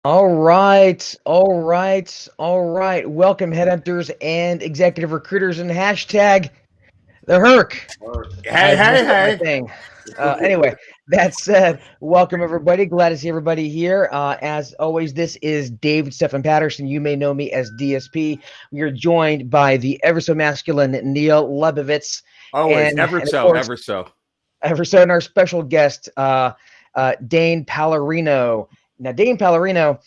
All right. Welcome, headhunters and executive recruiters, and hashtag the HERC. Hey, I hey, messed up my hey. thing. Anyway, that said, welcome everybody. Glad to see everybody here. As always, this is David Stephan Patterson. You may know me as DSP. We are joined by the ever so masculine Neil Lebovits, Always, and ever of so, course, ever so. ever so, and our special guest, Dane Palarino. Now, Dane Palarino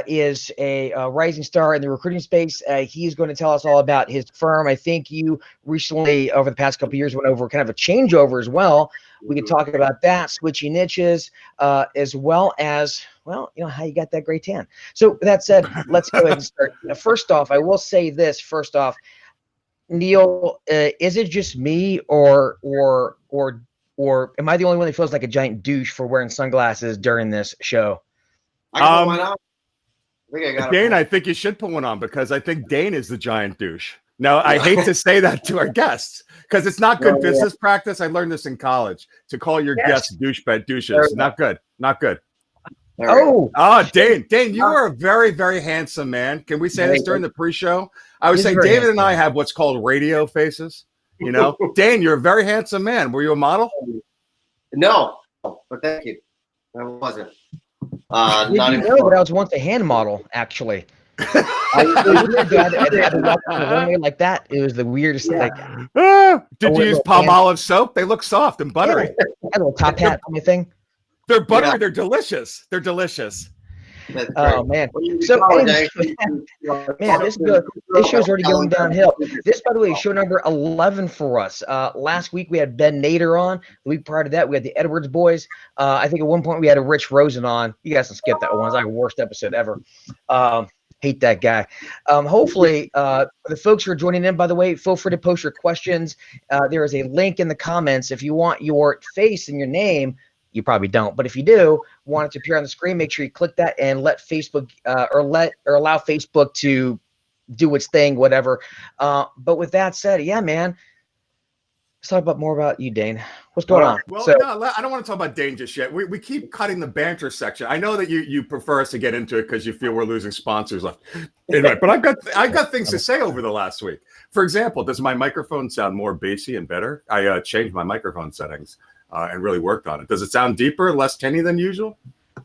is a rising star in the recruiting space. He's going to tell us all about his firm. I think you recently, over the past couple of years, went over kind of a changeover as well. We could talk about that, switching niches, as well as, well, how you got that great tan. So that said, let's go ahead and start. First off, I will say this. First off, Neil, is it just me, or am I the only one that feels like a giant douche for wearing sunglasses during this show? I can put mine on. I think I got Dane, I think you should put one on because I think Dane is the giant douche. Now, I hate to say that to our guests because it's not good business practice. I learned this in college to call your guests douches. Not good. Not good. Oh, Dane, you are a very, very handsome man. Can we say this during the pre-show? I would say David and I have what's called radio faces. Dane, you're a very handsome man. Were you a model? No, but thank you. I wasn't. But I was once a hand model, actually. I had to walk on the runway like that. It was the weirdest thing. Did you use palm olive soap? They look soft and buttery. Yeah, a little top hat on my thing. They're buttery. Yeah. They're delicious. They're delicious. Oh man! So anyway, man, this show's already going downhill. This, by the way, is show number 11 for us. Last week we had Ben Nader on. The week prior to that we had the Edwards boys. I think at one point we had a Rich Rosen on. You guys can skip that one. It's like the worst episode ever. Hate that guy. Hopefully, the folks who are joining in, by the way, feel free to post your questions. There is a link in the comments if you want your face and your name. You probably don't, but if you do want it to appear on the screen, make sure you click that and let Facebook or allow Facebook to do its thing, whatever. But with that said, yeah, man, let's talk more about you, Dane. What's going on? Well, no, I don't want to talk about Dane just yet. We keep cutting the banter section. I know that you prefer us to get into it because you feel we're losing sponsors left. Anyway, but I've got things to say over the last week. For example, does my microphone sound more bassy and better? I changed my microphone settings. And really worked on it. Does it sound deeper, less tinny than usual?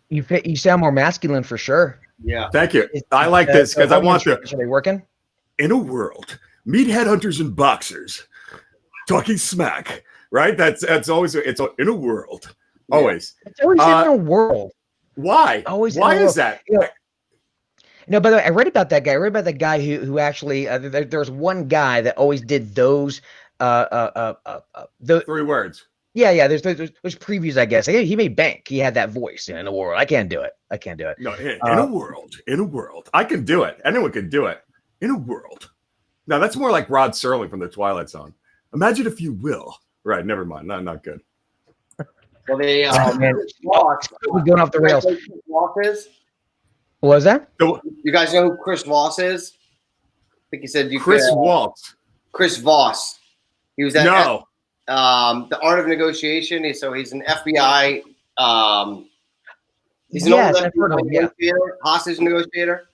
You sound more masculine for sure. Yeah. Thank you. I like this because I want to. Are they working? In a world, meet headhunters and boxers, talking smack. Right? That's always it's in a world. Always. It's always in a world. Why? Always. Why is that? No, by the way, I read about that guy. I read about that guy who actually there's one guy that always did those. Three words. Yeah. There's previews, I guess. He made bank. He had that voice in the world. I can't do it. No, in a world, I can do it. Anyone can do it. In a world. Now that's more like Rod Serling from the Twilight Zone. Imagine if you will. Right. Never mind. Not good. Well, they we're going off the rails. What was that? You guys know who Chris Voss is? I think he said Chris Voss. Chris Voss. He was at The Art of Negotiation. He's an FBI. He's an old negotiator, hostage negotiator,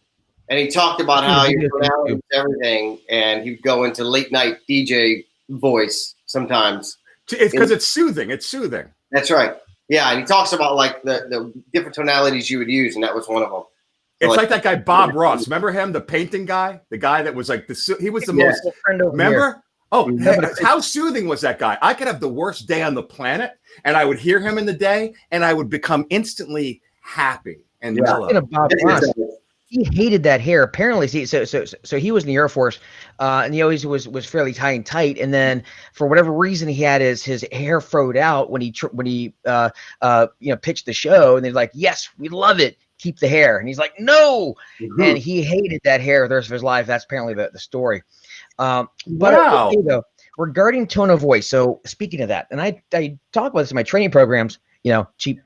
and he talked about how he pronounced everything, and he'd go into late night DJ voice sometimes. It's because it's soothing. It's soothing. That's right. Yeah, and he talks about like the different tonalities you would use, and that was one of them. It's like that guy Bob Ross. Remember him, the painting guy, the guy that was like he was the most. Remember? Here. Oh, how soothing was that guy? I could have the worst day on the planet, and I would hear him in the day, and I would become instantly happy and mellow. Bob Ross, he hated that hair. Apparently, so he was in the Air Force, and he always was fairly high and tight. And then for whatever reason, he had his hair froed out when he pitched the show, and they're like, "Yes, we love it. Keep the hair." And he's like, "No," and he hated that hair the rest of his life. That's apparently the story. But regarding tone of voice, so speaking of that, and I talk about this in my training programs, cheap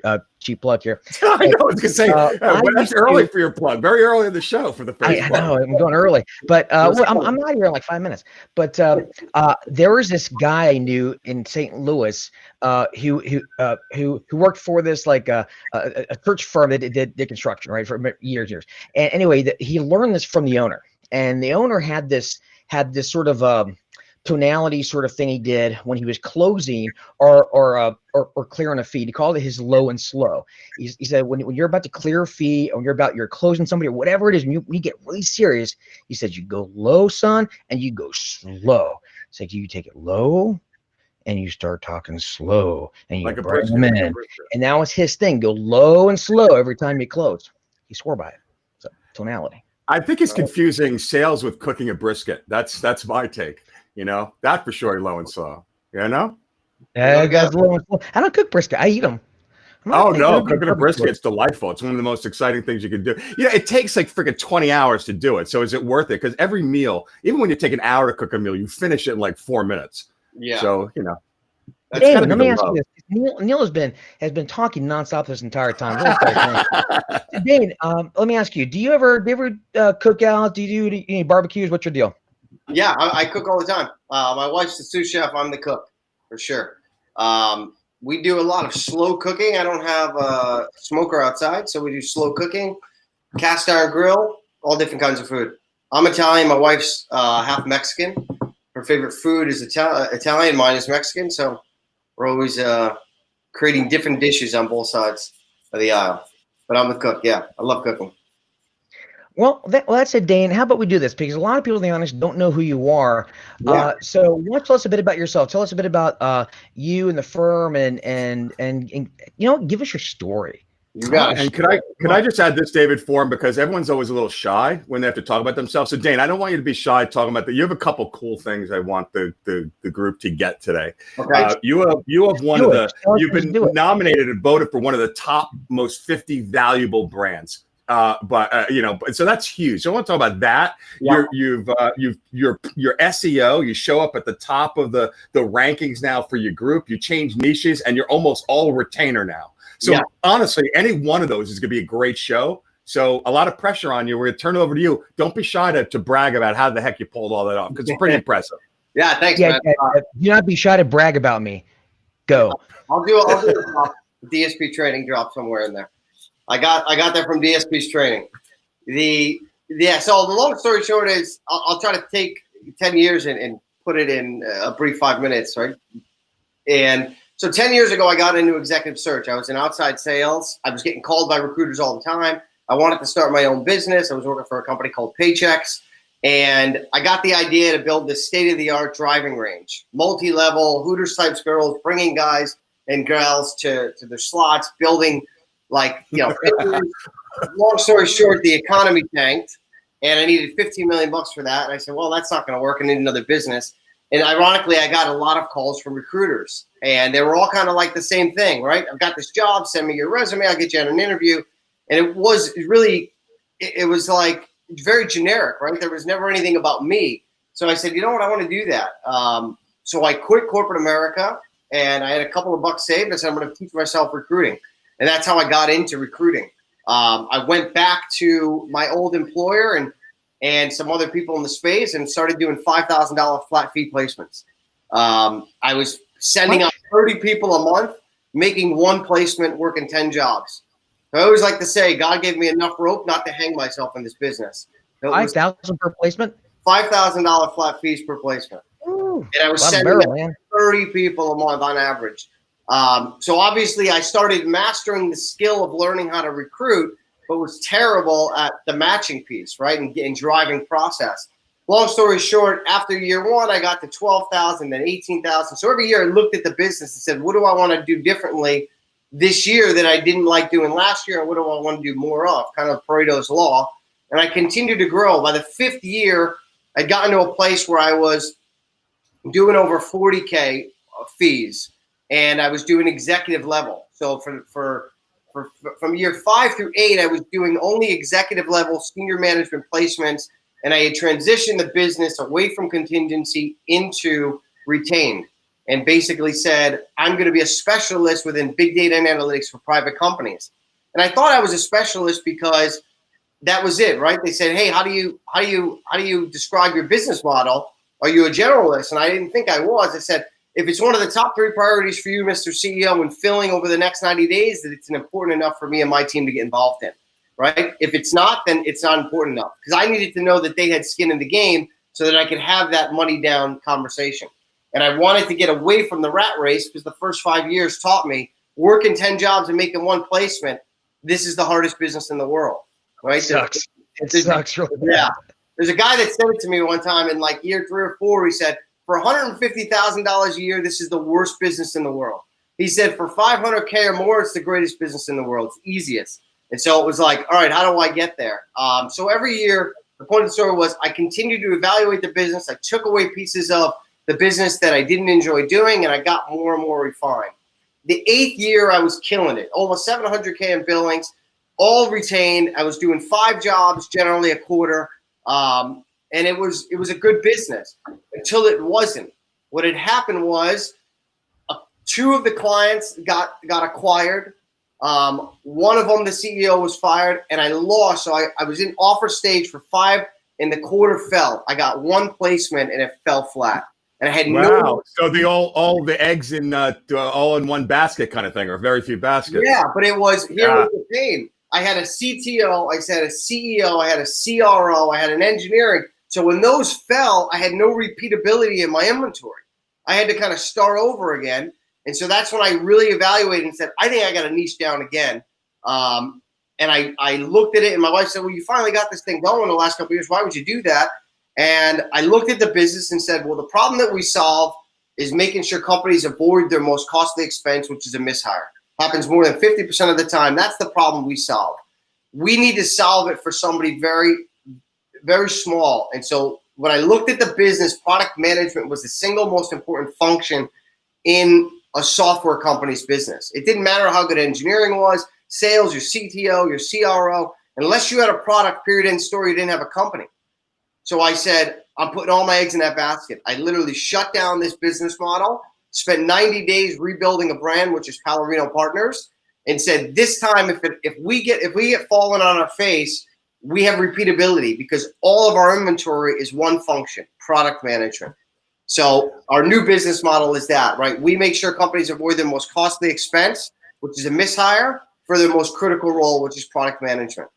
cheap plug here. I know. I was gonna say that's early for your plug. Very early in the show for the first. I know I'm going early, but well, I'm not here in like 5 minutes. But there was this guy I knew in St. Louis who worked for this like a church firm that did construction, right, for years. And anyway, he learned this from the owner, and the owner had this sort of tonality sort of thing he did when he was closing or clearing a fee. He called it his low and slow. He said when you're about to clear a fee or you're closing somebody or whatever it is, when you get really serious, he said you go low, son, and you go slow. It's like you take it low and you start talking slow and you bring them in. And that was his thing. Go low and slow every time you close. He swore by it. So tonality. I think he's confusing sales with cooking a brisket. That's my take. You know, that for sure, low and slow. You know? Guys, low and slow. I don't cook brisket. I eat them. Oh, no. Cooking a brisket is delightful. It's one of the most exciting things you can do. You know, it takes like freaking 20 hours to do it. So is it worth it? Because every meal, even when you take an hour to cook a meal, you finish it in like 4 minutes. Yeah. So, you know. Dane, let me ask you this. Neil has been talking nonstop this entire time. Dane, let me ask you, do you ever cook out? Do you do any barbecues? What's your deal? Yeah, I cook all the time. My wife's the sous chef. I'm the cook, for sure. We do a lot of slow cooking. I don't have a smoker outside, so we do slow cooking, cast iron grill, all different kinds of food. I'm Italian. My wife's half Mexican. Her favorite food is Italian. Mine is Mexican, so we're always creating different dishes on both sides of the aisle. But I'm the cook. Yeah, I love cooking. Well, that's it, Dane. How about we do this? Because a lot of people, to be honest, don't know who you are. Yeah. So why don't you tell us a bit about yourself? Tell us a bit about you and the firm and you know, give us your story. You got it. And could I just add this, David, for him, because everyone's always a little shy when they have to talk about themselves. So, Dane, I don't want you to be shy talking about that. You have a couple cool things I want the group to get today. Okay. You have you've been nominated and voted for one of the top most 50 valuable brands. So that's huge. So I want to talk about that. Yeah. Your SEO, you show up at the top of the rankings now for your group. You change niches, and you're almost all retainer now. So honestly, any one of those is going to be a great show. So a lot of pressure on you. We're going to turn it over to you. Don't be shy to brag about how the heck you pulled all that off, because it's pretty impressive. Yeah, thanks, man. Do not be shy to brag about me. Go. I'll do a DSP training drop somewhere in there. I got that from DSP's training. So the long story short is I'll try to take 10 years and put it in a brief 5 minutes, right? And so 10 years ago, I got into executive search. I was in outside sales. I was getting called by recruiters all the time. I wanted to start my own business. I was working for a company called Paychecks. And I got the idea to build this state-of-the-art driving range, multi-level, Hooters type girls, bringing guys and girls to their slots, building long story short, the economy tanked and I needed $15 million for that. And I said, well, that's not going to work. I need another business. And ironically, I got a lot of calls from recruiters and they were all kind of like the same thing, right? I've got this job, send me your resume. I'll get you on an interview. And it was like very generic, right? There was never anything about me. So I said, you know what? I want to do that. So I quit corporate America and I had a couple of bucks saved. I said, I'm going to teach myself recruiting. And that's how I got into recruiting. I went back to my old employer and some other people in the space and started doing $5,000 flat fee placements. I was sending out 30 people a month, making one placement, working 10 jobs. I always like to say, God gave me enough rope not to hang myself in this business. $5,000 per placement? $5,000 flat fees per placement. Ooh, and I was sending 30 people a month on average. So obviously I started mastering the skill of learning how to recruit, but was terrible at the matching piece, right? And driving process. Long story short, after year one, I got to 12,000, then 18,000. So every year I looked at the business and said, what do I want to do differently this year that I didn't like doing last year? And what do I want to do more of? Kind of Pareto's law. And I continued to grow. By the fifth year, I'd gotten to a place where I was doing over 40K fees. And I was doing executive level. So from year 5 through 8, I was doing only executive level senior management placements. And I had transitioned the business away from contingency into retained. and basically said, I'm going to be a specialist within big data and analytics for private companies. And I thought I was a specialist because that was it, right? They said, hey, how do you describe your business model? Are you a generalist? And I didn't think I was. I said, if it's one of the top 3 priorities for you, Mr. CEO, when filling over the next 90 days, that it's important enough for me and my team to get involved in, right? If it's not, then it's not important enough, because I needed to know that they had skin in the game so that I could have that money down conversation. And I wanted to get away from the rat race, because the first 5 years taught me working 10 jobs and making 1 placement. This is the hardest business in the world, right? It sucks. It sucks really bad. Yeah. There's a guy that said it to me one time in like year 3 or 4. He said, for $150,000 a year, this is the worst business in the world. He said, for $500K or more, it's the greatest business in the world. It's easiest. And so it was like, all right, how do I get there? So every year, the point of the story was I continued to evaluate the business. I took away pieces of the business that I didn't enjoy doing, and I got more and more refined. The 8th year, I was killing it. Almost $700K in billings, all retained. I was doing 5 jobs, generally a quarter. And it was a good business until it wasn't. What had happened was 2 of the clients got acquired. One of them, the CEO, was fired, and I lost. So I was in offer stage for 5, and the quarter fell. I got 1 placement, and it fell flat. And I had no. So the all the eggs in all in one basket kind of thing, or very few baskets. Yeah, but it was here was the pain. I had a CTO, I had a CEO, I had a CRO, I had an engineering. So when those fell, I had no repeatability in my inventory. I had to kind of start over again. And so that's when I really evaluated and said, I think I got to niche down again. And I looked at it, and my wife said, well, you finally got this thing going in the last couple of years. Why would you do that? And I looked at the business and said, well, the problem that we solve is making sure companies avoid their most costly expense, which is a mishire. Happens more than 50% of the time. That's the problem we solve. We need to solve it for somebody very, very small. And so when I looked at the business, product management was the single most important function in a software company's business. It didn't matter how good engineering was, sales, your CTO, your CRO. Unless you had a product, period, end story, you didn't have a company. So I said, I'm putting all my eggs in that basket. I literally shut down this business model, spent 90 days rebuilding a brand, which is Palarino Partners, and said, this time, if we get fallen on our face, we have repeatability, because all of our inventory is one function, product management. So our new business model is that, right? We make sure companies avoid their most costly expense, which is a mishire, for their most critical role, which is product management.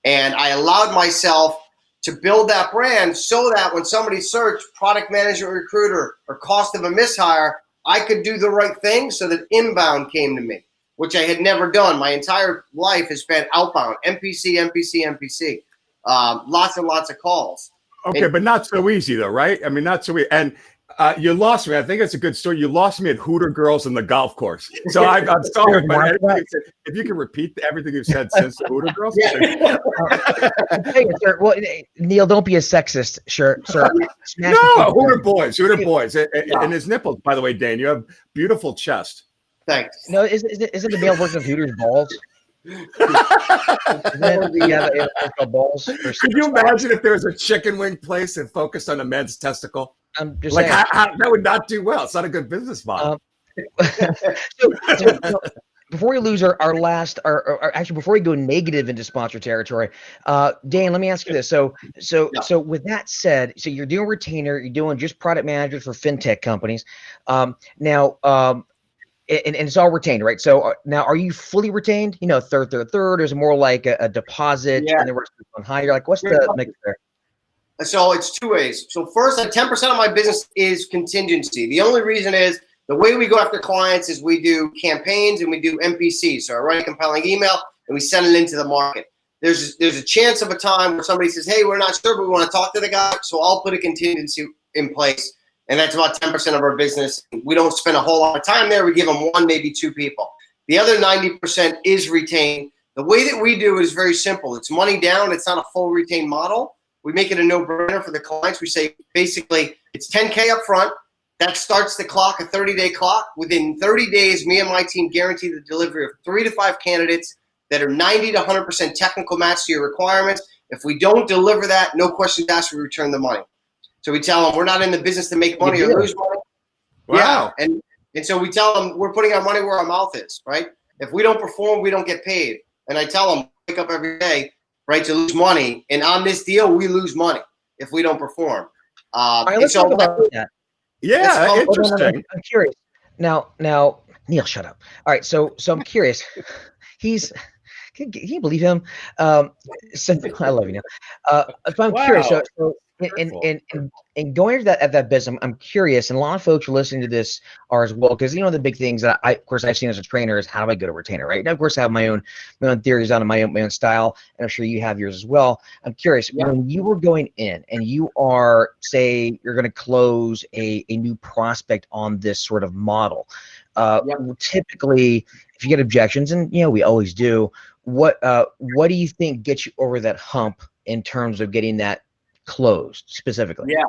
And I allowed myself to build that brand so that when somebody searched product management recruiter or cost of a mishire, I could do the right thing so that inbound came to me, which I had never done. My entire life has been outbound, MPC. Lots and lots of calls. Okay, but not so easy though, right? I mean, not so easy. And you lost me. I think it's a good story. You lost me at Hooter Girls in the golf course. So I'm sorry, but if you can repeat everything you've said since the Hooter Girls. Yeah. Hey, sir, well, Neil, don't be a sexist, sir. No, Hooter boys. And his nipples, by the way, Dane, you have beautiful chest. Thanks. No, isn't the male version of Hooters balls? Balls. Could you imagine if there was a chicken wing place that focused on a men's testicle? I'm just like saying. That would not do well. It's not a good business model. So before we lose our last, actually before we go negative into sponsor territory, Dane, let me ask you this. So with that said, so you're doing retainer, you're doing just product managers for fintech companies. Now, and it's all retained, right? So now, are you fully retained? You know, third, or is it more like a deposit and the rest on higher? Like, what's the mix there? So it's 2 ways. So first, 10% of my business is contingency. The only reason is the way we go after clients is we do campaigns and we do MPC. So I write a compelling email and we send it into the market. There's a chance of a time where somebody says, hey, we're not sure, but we want to talk to the guy. So I'll put a contingency in place. And that's about 10% of our business. We don't spend a whole lot of time there. We give them 1, maybe 2 people. The other 90% is retained. The way that we do it is very simple. It's money down. It's not a full retained model. We make it a no-brainer for the clients. We say, basically, it's $10K up front. That starts the clock, a 30-day clock. Within 30 days, me and my team guarantee the delivery of 3 to 5 candidates that are 90 to 100% technical match to your requirements. If we don't deliver that, no questions asked, we return the money. So we tell them we're not in the business to make money or lose money. Wow. Yeah, and so we tell them we're putting our money where our mouth is, right? If we don't perform, we don't get paid. And I tell them, wake up every day, right, to lose money. And on this deal, we lose money if we don't perform. All right, let's talk about that. Yeah, interesting. I'm curious. Now, Neil, shut up. All right, so I'm curious. Can you believe him? So I love you, Neil. So I'm curious. So in going into that business, I'm curious, and a lot of folks who are listening to this are as well, because the big things that of course I've seen as a trainer is how do I go to retainer, right? And of course I have my own theories on my own style, and I'm sure you have yours as well. I'm curious, when you were going in and you are, say, you're going to close a new prospect on this sort of model, typically if you get objections, and we always do, what do you think gets you over that hump in terms of getting that closed specifically? Yeah,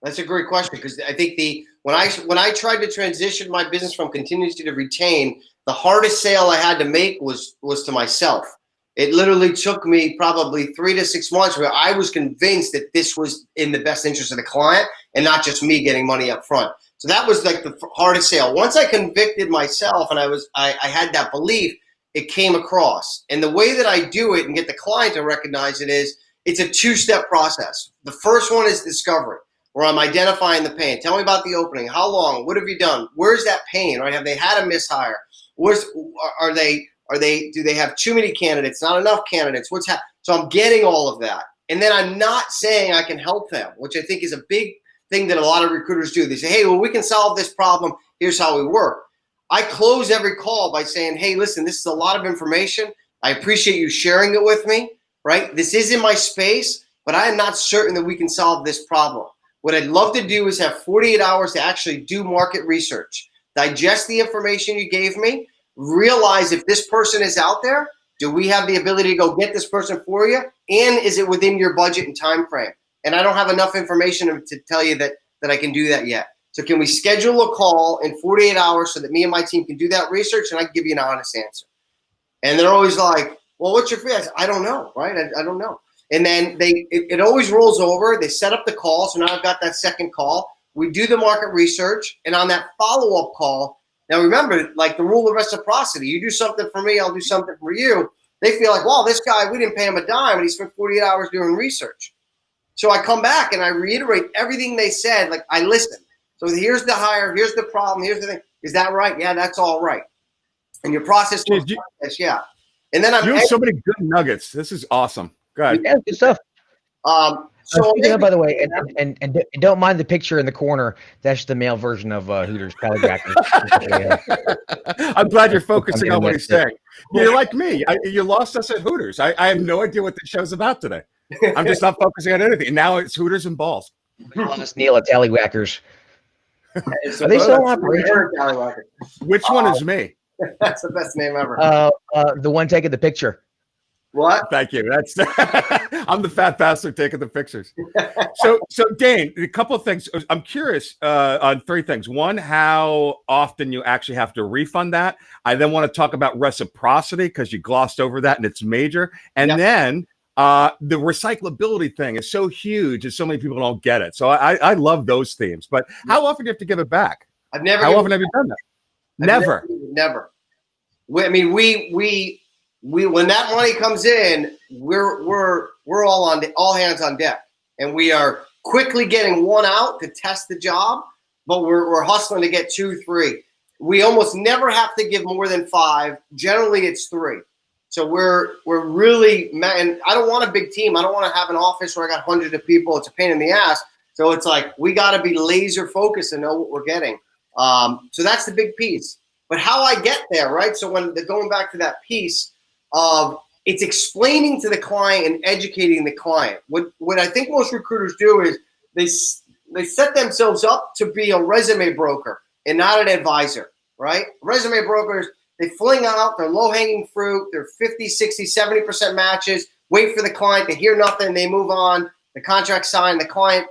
that's a great question, because I think when I tried to transition my business from contingency to retain, the hardest sale I had to make was to myself. It literally took me probably 3 to 6 months where I was convinced that this was in the best interest of the client and not just me getting money up front. So that was like the hardest sale. Once I convicted myself and I had that belief, it came across. And the way that I do it and get the client to recognize it is, it's a 2-step process. The first one is discovery, where I'm identifying the pain. Tell me about the opening. How long? What have you done? Where's that pain? Right? Have they had a mishire? Do they have too many candidates? Not enough candidates? So I'm getting all of that. And then I'm not saying I can help them, which I think is a big thing that a lot of recruiters do. They say, hey, well, we can solve this problem. Here's how we work. I close every call by saying, hey, listen, this is a lot of information. I appreciate you sharing it with me. Right? This is in my space, but I am not certain that we can solve this problem. What I'd love to do is have 48 hours to actually do market research, digest the information you gave me, realize if this person is out there, do we have the ability to go get this person for you? And is it within your budget and time frame? And I don't have enough information to tell you that I can do that yet. So can we schedule a call in 48 hours so that me and my team can do that research and I can give you an honest answer? And they're always like, well, what's your fee? I said, I don't know, right? I don't know. And then it always rolls over. They set up the call. So now I've got that second call. We do the market research. And on that follow-up call, now remember, like the rule of reciprocity, you do something for me, I'll do something for you. They feel like, well, this guy, we didn't pay him a dime, and he spent 48 hours doing research. So I come back and I reiterate everything they said. Like, I listen. So here's the hire, here's the problem, here's the thing. Is that right? Yeah, that's all right. And your process, yeah. And then you have so many good nuggets. This is awesome. Go ahead. Yeah, good stuff. So by the way, and don't mind the picture in the corner. That's the male version of Hooters. I'm glad you're focusing on what he's saying. You're like me. You lost us at Hooters. I have no idea what the show's about today. I'm just not focusing on anything. Now it's Hooters and balls. Neil at Tallywhackers. Are they still in operation? Which one is me? That's the best name ever. The one taking the picture. What? Thank you. That's I'm the fat bastard taking the pictures. So Dane, a couple of things. I'm curious on 3 things. One, how often you actually have to refund that. I then want to talk about reciprocity because you glossed over that and it's major. And then the recyclability thing is so huge and so many people don't get it. So I love those themes. But how often do you have to give it back? I've never. How often have you done that? Never. I mean, we when that money comes in, we're all hands on deck, and we are quickly getting one out to test the job, but we're hustling to get 2, 3. We almost never have to give more than 5. Generally, it's 3. So we're really, and I don't want a big team. I don't want to have an office where I got hundreds of people. It's a pain in the ass. So it's like we got to be laser focused and know what we're getting. So that's the big piece. But how I get there, right? So when going back to that piece of it's explaining to the client and educating the client. What I think most recruiters do is they set themselves up to be a resume broker and not an advisor, right? Resume brokers, they fling out their low-hanging fruit, their 50, 60, 70% matches, wait for the client, they hear nothing, they move on, the contract signed, the client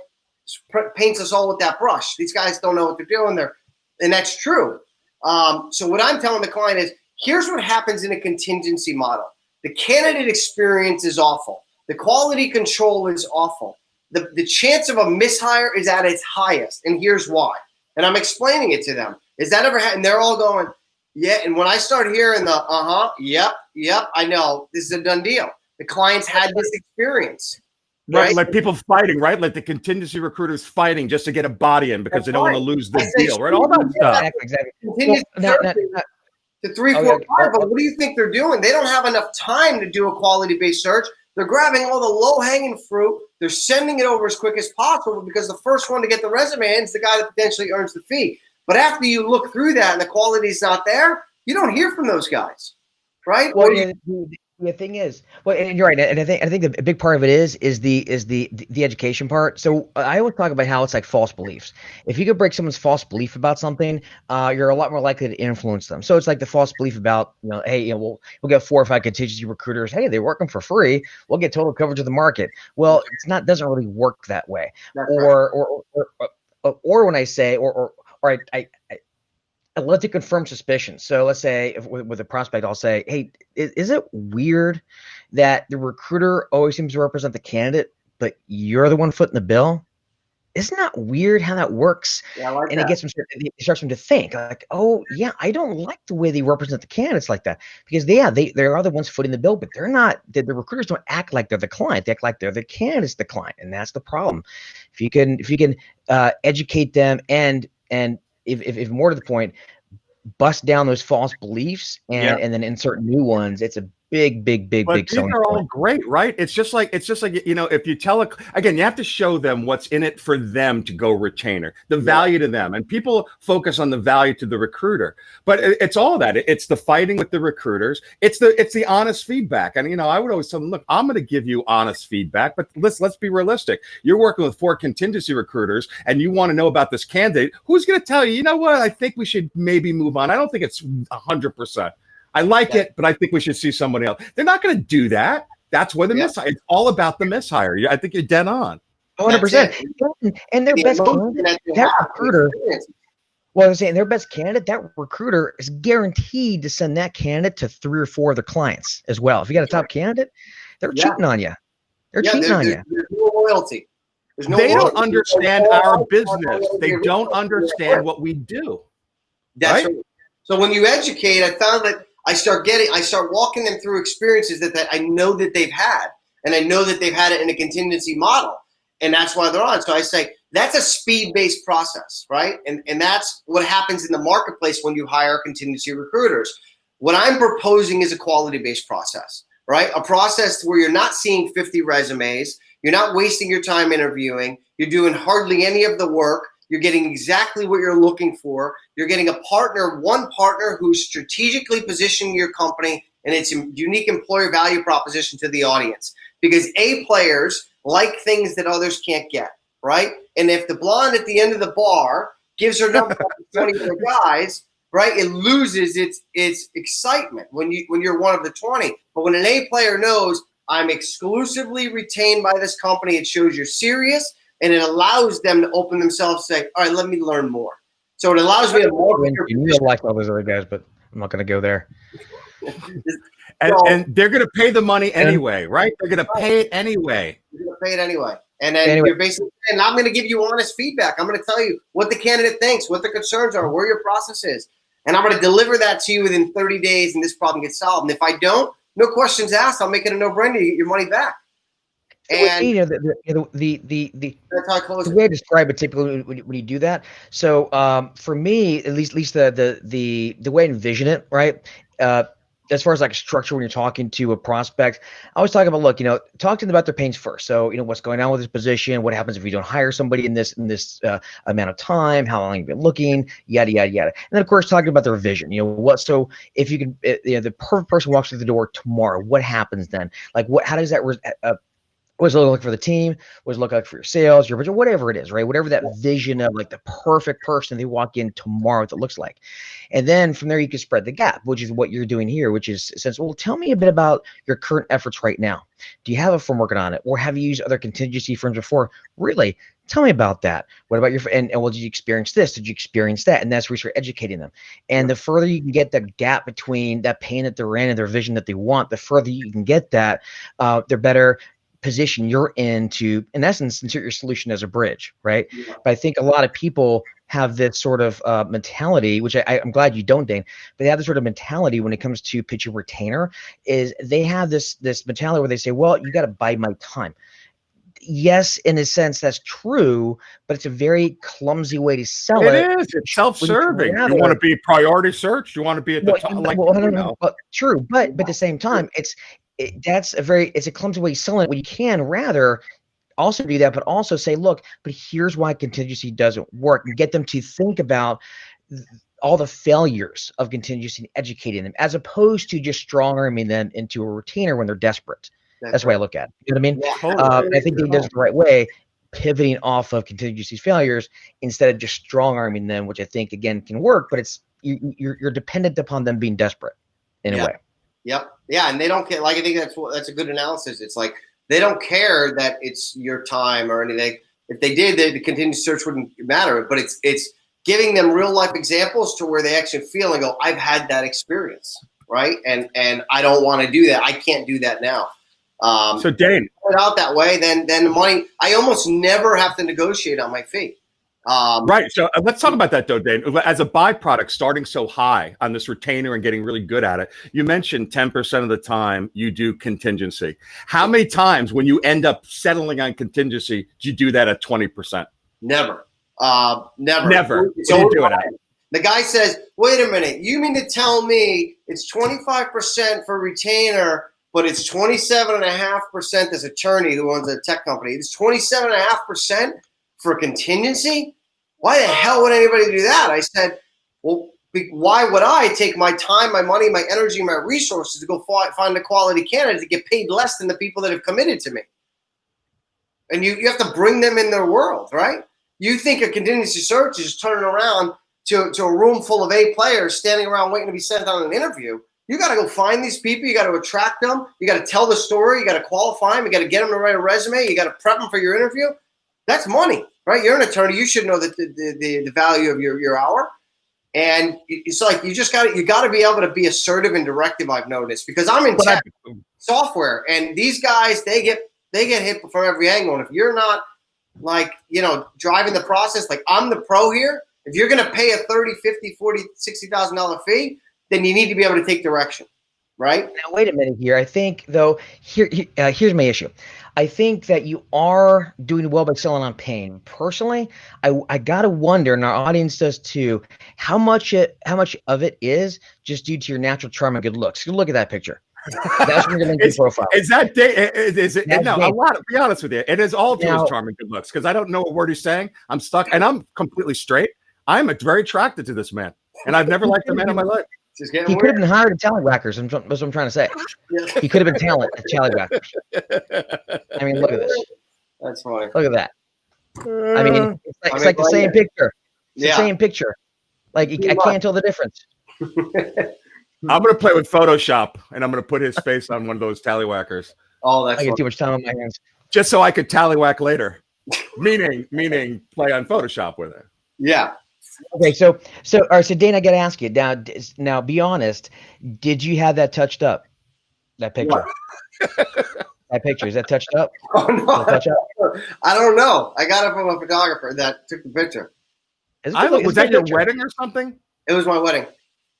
paints us all with that brush. These guys don't know what they're doing there. And that's true. So what I'm telling the client is, here's what happens in a contingency model. The candidate experience is awful. The quality control is awful. The chance of a mishire is at its highest. And here's why. And I'm explaining it to them. Is that ever happened? And they're all going, yeah. And when I start hearing the, yep, I know this is a done deal. The clients had this experience. Right? Like people fighting, right? Like the contingency recruiters fighting just to get a body in because they don't want to lose the deal, right? All that stuff. Exactly. To 3, 4, 5, but what do you think they're doing? They don't have enough time to do a quality-based search. They're grabbing all the low-hanging fruit. They're sending it over as quick as possible because the first one to get the resume in is the guy that potentially earns the fee. But after you look through that and the quality is not there, you don't hear from those guys, right? Well, the thing is, well, and you're right, and I think the big part of it is the education part. So I always talk about how it's like false beliefs. If you could break someone's false belief about something, you're a lot more likely to influence them. So it's like the false belief about, hey, we'll get 4 or 5 contingency recruiters. Hey, they work them for free. We'll get total coverage of the market. Well, doesn't really work that way. Or when I say I love to confirm suspicions. So let's say with a prospect, I'll say, hey, is it weird that the recruiter always seems to represent the candidate, but you're the one footing the bill? Isn't that weird how that works? Yeah, I like and that. It starts them to think like, oh yeah, I don't like the way they represent the candidates like that, because they are the ones footing the bill, but they're not. The recruiters don't act like they're the client. They act like they're the candidate's the client, and that's the problem. If you can educate them and if more to the point, bust down those false beliefs and then insert new ones, it's a big selling are all point. great, right? It's just like if you tell again, you have to show them what's in it for them to go retainer, the value to them, and people focus on the value to the recruiter, but it's all that. It's the fighting with the recruiters. It's the honest feedback, and I would always tell them, look, I'm going to give you honest feedback, but let's be realistic. You're working with 4 contingency recruiters, and you want to know about this candidate. Who's going to tell you? You know what? I think we should maybe move on. I don't think it's 100%. I like it, but I think we should see somebody else. They're not going to do that. That's where the mishire. It's all about the mishire. I think you're dead on. 100%. And their best candidate, that recruiter. Well, I'm saying their best candidate, that recruiter is guaranteed to send that candidate to 3 or 4 of the clients as well. If you got a top candidate, they're cheating on you. They're cheating on you. There's no loyalty. They don't understand our business. They don't understand what we do. That's right. So when you educate, I found that I start walking them through experiences that I know that they've had, and I know that they've had it in a contingency model, and that's why they're on. So I say that's a speed-based process, right? And that's what happens in the marketplace when you hire contingency recruiters. What I'm proposing is a quality-based process, right? A process where you're not seeing 50 resumes, you're not wasting your time interviewing, you're doing hardly any of the work. You're getting exactly what you're looking for. You're getting one partner who's strategically positioning your company and its unique employer value proposition to the audience. Because A players like things that others can't get, right? And if the blonde at the end of the bar gives her number to 20 other guys, right, it loses its excitement when you're one of the 20. But when an A player knows I'm exclusively retained by this company, it shows you're serious. And it allows them to open themselves, say, all right, let me learn more. So it allows me to you like all those other guys, but I'm not going to go there. And they're going to pay the money anyway, right? They're going to pay it anyway. You're going to pay it anyway. And then you're basically saying, I'm going to give you honest feedback. I'm going to tell you what the candidate thinks, what the concerns are, where your process is. And I'm going to deliver that to you within 30 days, and this problem gets solved. And if I don't, no questions asked. I'll make it a no-brainer to get your money back. And the way I describe it typically when you do that. So for me, at least the way I envision it, right? As far as like structure, when you're talking to a prospect, I always talk about, look, talk to them about their pains first. So, what's going on with this position, what happens if you don't hire somebody in this amount of time, how long you've been looking, yada, yada, yada. And then of course, talking about their vision, so if you can, the perfect person walks through the door tomorrow, what happens then? Like how does that, what does it look like for the team? What does it look like for your sales, your budget, whatever it is, right? Whatever that vision of like the perfect person they walk in tomorrow, what it looks like. And then from there, you can spread the gap, which is what you're doing here, which is since, well, tell me a bit about your current efforts right now. Do you have a firm working on it? Or have you used other contingency firms before? Really? Tell me about that. What about and well, did you experience this? Did you experience that? And that's where you start educating them. And the further you can get the gap between that pain that they're in and their vision that they want, the further you can get that, they're better position you're in to, in essence, insert your solution as a bridge, right? But I think a lot of people have this sort of mentality, which I'm glad you don't, Dane, but they have this sort of mentality when it comes to pitching retainer. Is they have this mentality where they say, well, you got to buy my time. Yes, in a sense, that's true, but it's a very clumsy way to sell it. It is. It's self-serving. You want to be priority search. You want to be at the top. True, but at the same time, it's a clumsy way of selling it. When you can rather also do that, but also say, look, but here's why contingency doesn't work, and get them to think about all the failures of contingency and educating them, as opposed to just strong-arming them into a retainer when they're desperate. That's the way I look at it. You know what I mean? Yeah, totally. I think they does it the right way, pivoting off of contingency failures instead of just strong-arming them, which I think, again, can work, but it's you're dependent upon them being desperate in a way. Yep. Yeah, and they don't care. Like, I think that's a good analysis. It's like they don't care that it's your time or anything. If they did, the contingency search wouldn't matter. But it's giving them real life examples to where they actually feel and go, I've had that experience, right? And I don't want to do that. I can't do that now. So Dane, put it out that way, then the money. I almost never have to negotiate on my fee. Right. So let's talk about that, though, Dane. As a byproduct, starting so high on this retainer and getting really good at it, you mentioned 10% of the time you do contingency. How many times when you end up settling on contingency, do you do that at 20%? Never. Never. So you do it at. The guy says, wait a minute, you mean to tell me it's 25% for retainer, but it's 27.5% as attorney who owns a tech company. It's 27.5% for contingency? Why the hell would anybody do that? I said, well, why would I take my time, my money, my energy, my resources to go find a quality candidate to get paid less than the people that have committed to me? And you have to bring them in their world, right? You think a contingency search is just turning around to a room full of A players standing around waiting to be sent on an interview. You got to go find these people. You got to attract them. You got to tell the story. You got to qualify them. You got to get them to write a resume. You got to prep them for your interview. That's money, right? You're an attorney. You should know the value of your hour. And it's like you got to be able to be assertive and directive. I've noticed because I'm in tech software, and these guys they get hit from every angle. And if you're not driving the process, like I'm the pro here. If you're going to pay a $30,000, $50,000, $40,000, $60,000 fee, then you need to be able to take direction, right? Now, wait a minute here. I think, though, here's my issue. I think that you are doing well by selling on pain. Personally, I got to wonder, and our audience does too, how much of it is just due to your natural charm and good looks. Look at that picture. That's your LinkedIn profile. Is that is it? No, a lot. To be honest with you, it is all to his charm and good looks. Because I don't know a word he's saying. I'm stuck, and I'm completely straight. I'm very attracted to this man, and I've never liked a man in my life. He could have been hired at Tallywhackers. That's what I'm trying to say. He could have been talent at Tallywhackers. I mean, look at this. That's funny. Look at that. I mean, it's like the same picture. It's the same picture. Like I can't tell the difference. I'm going to play with Photoshop, and I'm going to put his face on one of those Tallywhackers. Oh, that's I get too much time on my hands. Just so I could tallywhack later. meaning play on Photoshop with it. Yeah. Okay, so all right, so Dane, I got to ask you now. Be honest. Did you have that touched up? That picture. That picture, is that touched up? Oh no, I don't know. I got it from a photographer that took the picture. Was that your wedding or something? It was my wedding.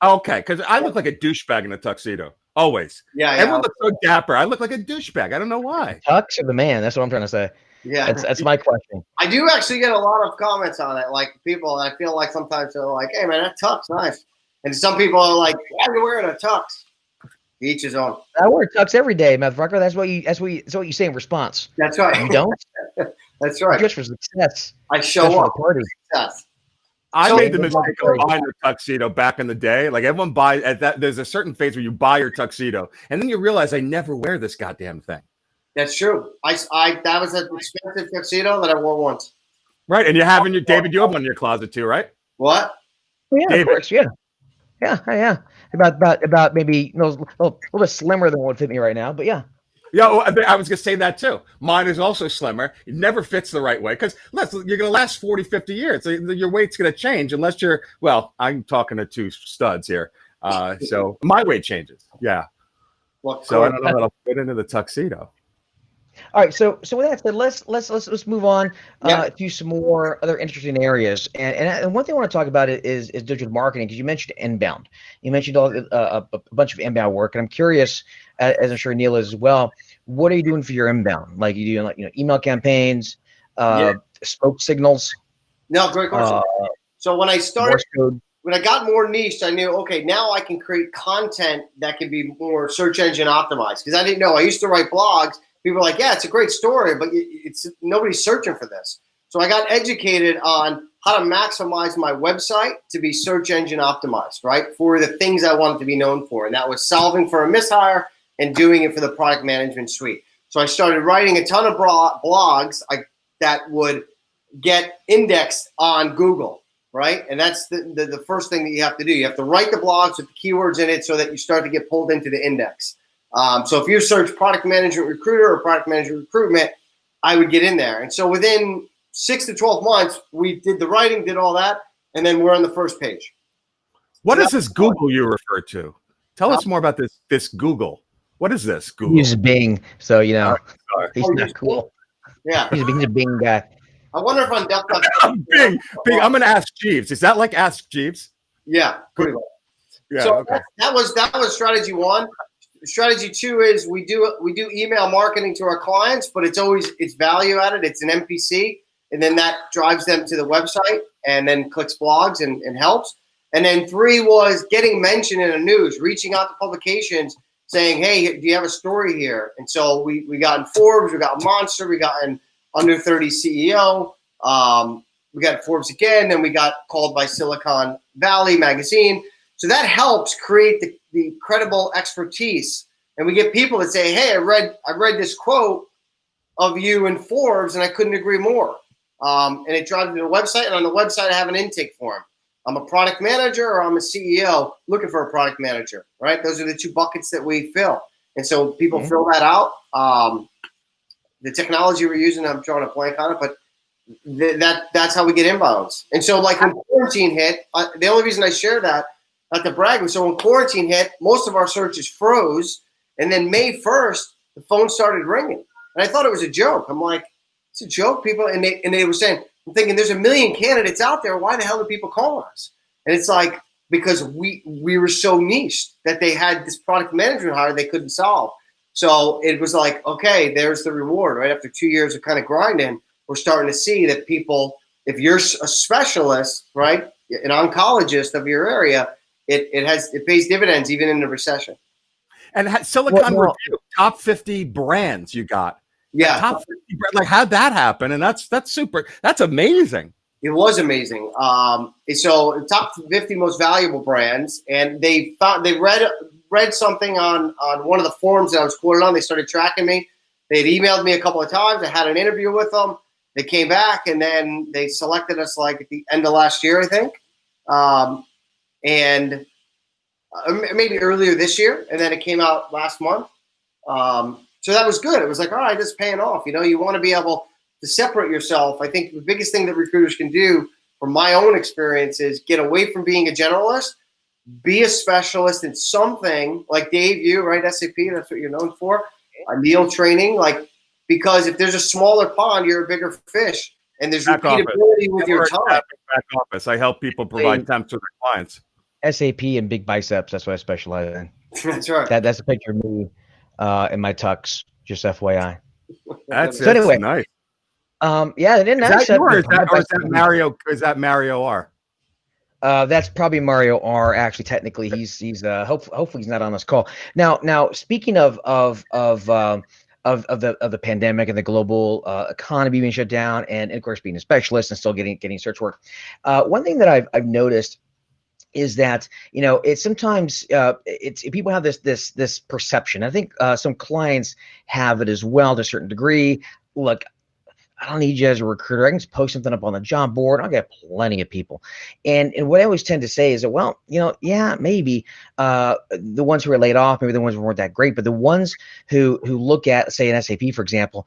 Okay, because I look like a douchebag in a tuxedo. Always. Yeah. Everyone looks so dapper. I look like a douchebag. I don't know why. Tux or the man? That's what I'm trying to say. Yeah, that's my question. I do actually get a lot of comments on it. Like people, I feel like sometimes they're like, "Hey, man, that tux nice," and some people are like, "Why are you wearing a tux?" Each his own. I wear tux every day, motherfucker. That's what you say in response. That's right. You don't. That's right. Just for success. I show up. For the party. Success. I made the mistake of buying a tuxedo back in the day. Like everyone buys at that. There's a certain phase where you buy your tuxedo, and then you realize I never wear this goddamn thing. That's true. That was an expensive tuxedo that I wore once. Right, and you have David. You have one in your closet too, right? What? Yeah, David. Of course. Yeah. About maybe a little bit slimmer than what would fit me right now, but yeah. Yeah, well, I was going to say that too. Mine is also slimmer. It never fits the right way because you're going to last 40, 50 years. So your weight's going to change unless you're, I'm talking to two studs here. So my weight changes. Yeah. So I don't know that I'll fit into the tuxedo. All right, so with that said, let's move on to some more other interesting areas. And one thing I want to talk about is digital marketing, because you mentioned inbound. You mentioned a bunch of inbound work, and I'm curious, as I'm sure Neil is as well. What are you doing for your inbound? Like, you doing like email campaigns, smoke signals? No, great question. So when I started, when I got more niched, I knew, okay, now I can create content that can be more search engine optimized. Because I didn't know. I used to write blogs. People were like, yeah, it's a great story, but nobody's searching for this. So I got educated on how to maximize my website to be search engine optimized, right, for the things I wanted to be known for. And that was solving for a mishire and doing it for the product management suite. So I started writing a ton of blogs that would get indexed on Google. Right. And that's the first thing that you have to do. You have to write the blogs with the keywords in it so that you start to get pulled into the index. So if you search product management recruiter or product management recruitment, I would get in there. And so within 6 to 12 months, we did the writing, did all that, and then we're on the first page. What is this Google you refer to? Tell us more about this Google. What is this Google? He's Bing, so he's not cool. Yeah. He's a Bing guy. I wonder if on desktop. Bing. I'm going to ask Jeeves. Is that like Ask Jeeves? Yeah, pretty much. Yeah. So okay. that was strategy 1. Strategy 2 is we do email marketing to our clients, but it's value added. It's an MPC, and then that drives them to the website and then clicks blogs and helps. And then 3 was getting mentioned in the news, reaching out to publications saying, hey, do you have a story here? And so we got in Forbes, we got in Monster, we got in Under 30 CEO. We got Forbes again, then we got called by Silicon Valley magazine. So that helps create the credible expertise. And we get people that say, hey, I read this quote of you in Forbes and I couldn't agree more. And it drives me to the website, and on the website I have an intake form. I'm a product manager or I'm a CEO looking for a product manager, right? Those are the 2 buckets that we fill. And so people fill that out. The technology we're using, I'm drawing a blank on it, but that's how we get inbounds. And so like when quarantine hit, the only reason I share that, not to brag, was so when quarantine hit, most of our searches froze. And then May 1st, the phone started ringing. And I thought it was a joke. I'm like, it's a joke, people. And they were saying, I'm thinking there's a million candidates out there. Why the hell do people call us? And it's like, because we were so niched that they had this product management hire they couldn't solve. So it was like, okay, there's the reward, right? After 2 years of kind of grinding, we're starting to see that people, if you're a specialist, right, an oncologist of your area, it pays dividends even in the recession. And Silicon Review, top 50 brands you got. Yeah. Top 50 brands. Like, how'd that happen? And that's super. That's amazing. It was amazing. So top 50 most valuable brands, and they read something on one of the forums that I was quoted on. They started tracking me. They'd emailed me a couple of times. I had an interview with them. They came back, and then they selected us like at the end of last year, I think. And maybe earlier this year, and then it came out last month. So that was good. It was like, all right, this is paying off. You want to be able to separate yourself. I think the biggest thing that recruiters can do, from my own experience, is get away from being a generalist, be a specialist in something. Like Dave, you, right? SAP, that's what you're known for. Neil training, because if there's a smaller pond, you're a bigger fish, and there's repeatability with your time. Back office. I help people provide temps to their clients. SAP and big biceps. That's what I specialize in. That's right. That's a picture of me in my tux. Just FYI. That's so anyway. Nice. Yeah, they didn't. Is that yours? Or is that Mario? Is that Mario R? That's probably Mario R. Actually, technically, he's hopefully he's not on this call now. Speaking of the pandemic and the global economy being shut down, and of course being a specialist and still getting search work, one thing that I've noticed is that it's sometimes people have this perception. I think some clients have it as well to a certain degree. Look, I don't need you as a recruiter. I can just post something up on the job board. I'll get plenty of people. And what I always tend to say is that, well, yeah, maybe the ones who are laid off, maybe the ones who weren't that great, but the ones who look at, say, an SAP, for example,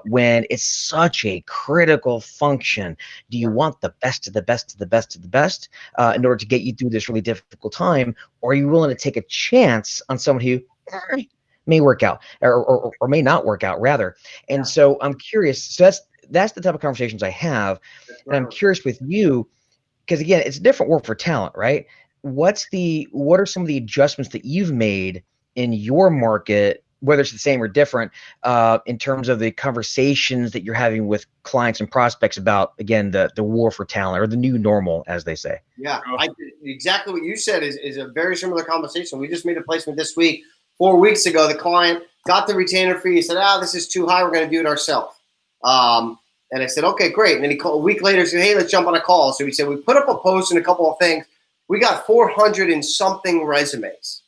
when it's such a critical function, do you want the best of the best of the best of the best in order to get you through this really difficult time? Or are you willing to take a chance on someone who may work out or may not work out rather. And so I'm curious. So that's the type of conversations I have. And I'm curious with you, because again, it's a different war for talent, right? What are some of the adjustments that you've made in your market, whether it's the same or different, in terms of the conversations that you're having with clients and prospects about, again, the war for talent or the new normal, as they say? Yeah, exactly what you said is a very similar conversation. We just made a placement this week. 4 weeks ago, the client got the retainer fee. He said, this is too high. We're going to do it ourselves. And I said, okay, great. And then he called a week later and said, hey, let's jump on a call. So he said, we put up a post and a couple of things. We got 400 and something resumes.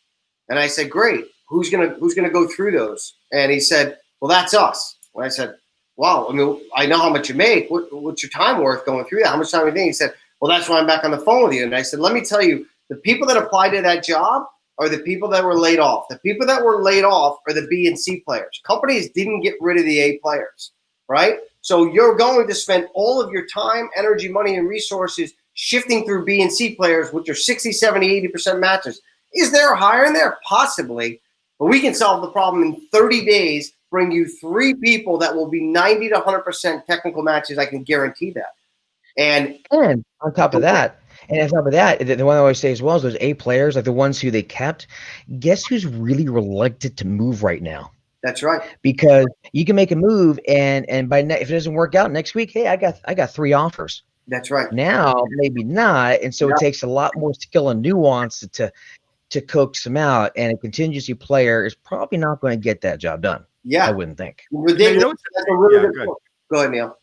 And I said, great. Who's gonna go through those? And he said, well, that's us. And I said, wow, I mean, I know how much you make. What's your time worth going through that? How much time do you think? He said, well, that's why I'm back on the phone with you. And I said, let me tell you, the people that applied to that job are the people that were laid off. The people that were laid off are the B and C players. Companies didn't get rid of the A players, right? So you're going to spend all of your time, energy, money, and resources shifting through B and C players, which are 60, 70, 80% matches. Is there a hire in there? Possibly. But we can solve the problem in 30 days, bring you 3 people that will be 90 to 100% technical matches. I can guarantee that. And on top of that, the one I always say as well is those A players, like the ones who they kept, guess who's really reluctant to move right now? That's right. Because you can make a move and if it doesn't work out next week, hey, I got 3 offers. That's right. Now, maybe not. And so it takes a lot more skill and nuance to coax them out. And a contingency player is probably not going to get that job done. Yeah. I wouldn't think. That's a really good point. Go ahead, Neil.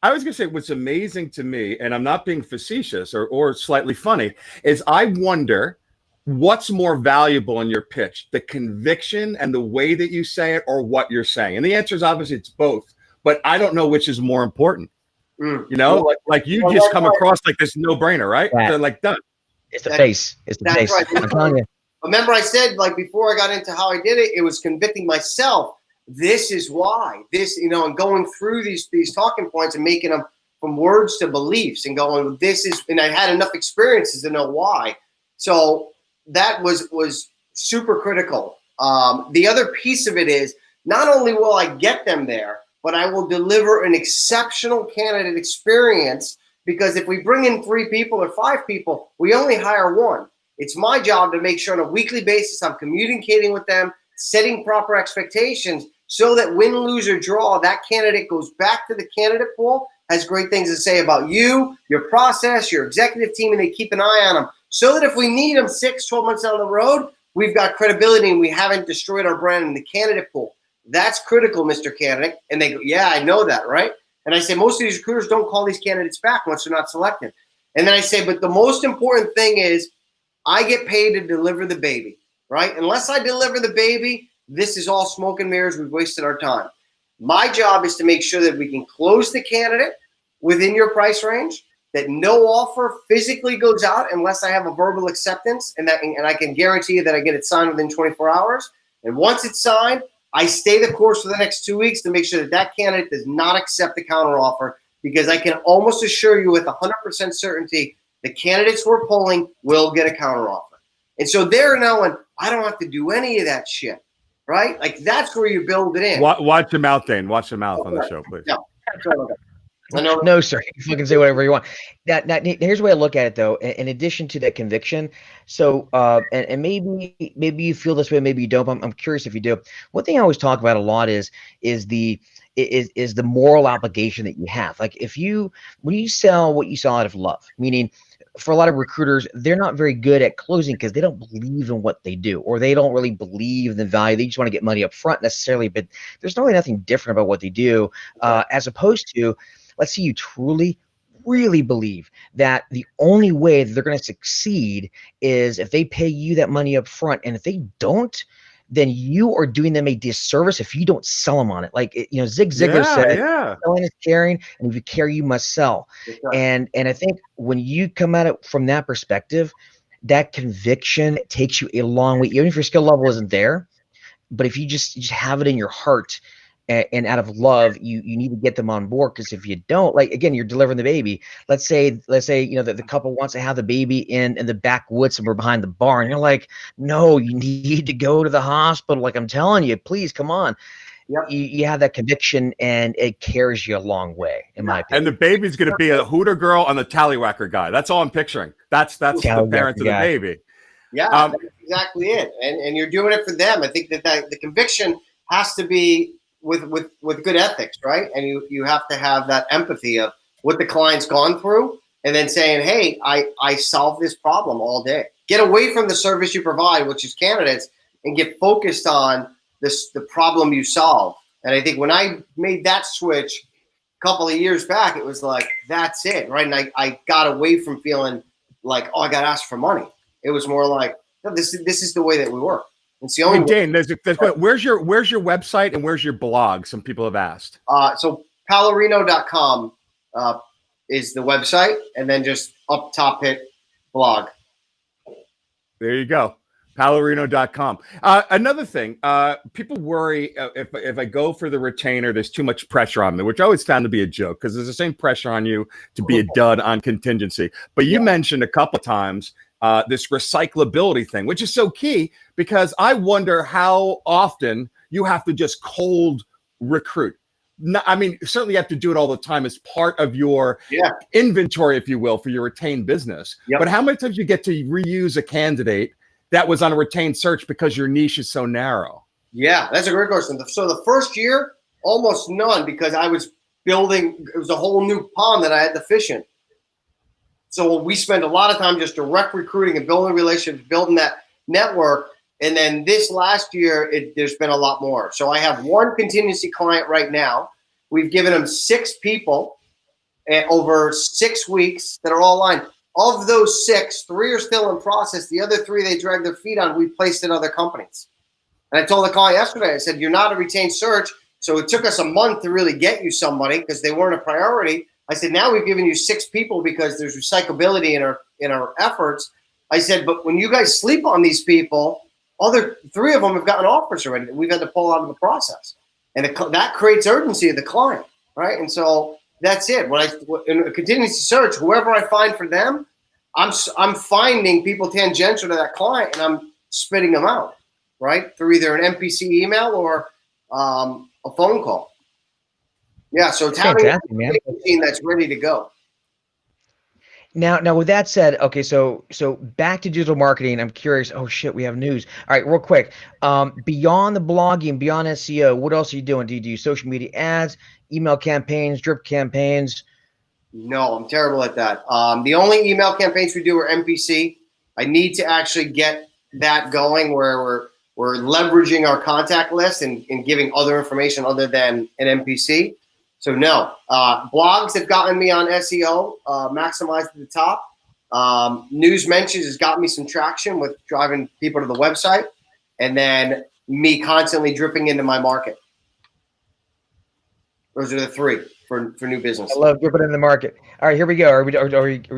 I was going to say what's amazing to me, and I'm not being facetious or slightly funny, is I wonder what's more valuable in your pitch, the conviction and the way that you say it or what you're saying. And the answer is obviously it's both, but I don't know which is more important. You know, like you just come across like this no-brainer, right? Yeah. They're like done. It's the face. It's the face. Right. I'm telling you. Remember I said, like, before I got into how I did it, it was convicting myself. This is why. This, and going through these talking points and making them from words to beliefs and going, this is, and I had enough experiences to know why. So that was super critical. The other piece of it is not only will I get them there, but I will deliver an exceptional candidate experience, because if we bring in 3 people or 5 people, we only hire 1. It's my job to make sure on a weekly basis I'm communicating with them, setting proper expectations so that win, lose, or draw, that candidate goes back to the candidate pool, has great things to say about you, your process, your executive team, and they keep an eye on them so that if we need them 6, 12 months down the road, we've got credibility and we haven't destroyed our brand in the candidate pool. That's critical, Mr. Candidate. And they go, yeah, I know that, right? And I say, most of these recruiters don't call these candidates back once they're not selected. And then I say, but the most important thing is I get paid to deliver the baby, right? Unless I deliver the baby, this is all smoke and mirrors. We've wasted our time. My job is to make sure that we can close the candidate within your price range, that no offer physically goes out unless I have a verbal acceptance, and I can guarantee you that I get it signed within 24 hours. And once it's signed, I stay the course for the next 2 weeks to make sure that candidate does not accept the counteroffer, because I can almost assure you with 100% certainty the candidates we're pulling will get a counteroffer. And so they're knowing I don't have to do any of that shit, right? Like, that's where you build it in. Watch your mouth, Dane. Watch your mouth on the show, please. No, sir. You can say whatever you want. Now, here's the way I look at it, though. In addition to that conviction, so and maybe you feel this way, maybe you don't. I'm curious if you do. One thing I always talk about a lot is the moral obligation that you have. Like, when you sell what you sell out of love, meaning for a lot of recruiters, they're not very good at closing because they don't believe in what they do, or they don't really believe in the value. They just want to get money up front necessarily, but there's really nothing different about what they do, as opposed to, let's say you truly, really believe that the only way that they're going to succeed is if they pay you that money up front. And if they don't, then you are doing them a disservice if you don't sell them on it. Like, Zig Ziglar said, selling is caring, and if you care, you must sell. And I think when you come at it from that perspective, that conviction takes you a long way, even if your skill level isn't there. But if you just have it in your heart, and out of love, you need to get them on board, because if you don't, like, again, you're delivering the baby. Let's say that the couple wants to have the baby in the backwoods somewhere behind the barn. You're like, no, you need to go to the hospital. Like, I'm telling you, please come on. Yep. You have that conviction, and it carries you a long way, in my opinion. And the baby's going to be a hooter girl and the tallywhacker guy. That's all I'm picturing. That's the parents of the baby. Yeah, that's exactly it. And you're doing it for them. I think that the conviction has to be with good ethics, right? And you have to have that empathy of what the client's gone through, and then saying, hey, I solve this problem all day. Get away from the service you provide, which is candidates, and get focused on the problem you solve. And I think when I made that switch a couple of years back, it was like, that's it, right? And I got away from feeling like, oh, I got asked for money. It was more like, no, this is the way that we work. It's the only way. Dane, where's your website and where's your blog? Some people have asked. So Palarino.com is the website, and then just up top hit blog. There you go. Palarino.com. Another thing, people worry if I go for the retainer, there's too much pressure on me, which I always found to be a joke, because there's the same pressure on you to be a dud on contingency. But you mentioned a couple of times this recyclability thing, which is so key, because I wonder how often you have to just cold recruit. No, I mean, certainly you have to do it all the time as part of your inventory, if you will, for your retained business. Yep. But how many times you get to reuse a candidate that was on a retained search because your niche is so narrow? Yeah, that's a great question. So the first year, almost none, because I was building, it was a whole new pond that I had to fish in. So we spent a lot of time just direct recruiting and building relationships, building that network. And then this last year, there's been a lot more. So I have one contingency client right now. We've given him 6 people over 6 weeks that are all lined. Of those 6, 3 are still in process. The other 3 they dragged their feet on. We placed in other companies. And I told the client yesterday, I said, you're not a retained search. So it took us a month to really get you somebody because they weren't a priority. I said, now we've given you 6 people because there's recyclability in our efforts. I said, but when you guys sleep on these people, other 3 of them have gotten offers already that we've had to pull out of the process. And that creates urgency of the client, right? And so that's it. In a contingency search, whoever I find for them, I'm finding people tangential to that client, and I'm spitting them out, right? Through either an MPC email or a phone call. Yeah, so it's having a team that's ready to go. Now, with that said, okay, so back to digital marketing. I'm curious. Oh shit, we have news. All right, real quick. Beyond the blogging, beyond SEO, what else are you doing? Do you do social media ads, email campaigns, drip campaigns? No, I'm terrible at that. The only email campaigns we do are MPC. I need to actually get that going where we're leveraging our contact list and giving other information other than an MPC. So no, blogs have gotten me on SEO, maximized at the top. News mentions has got me some traction with driving people to the website, and then me constantly dripping into my market. Those are the 3 for new business. I love dripping in the market. All right, here we go. Are we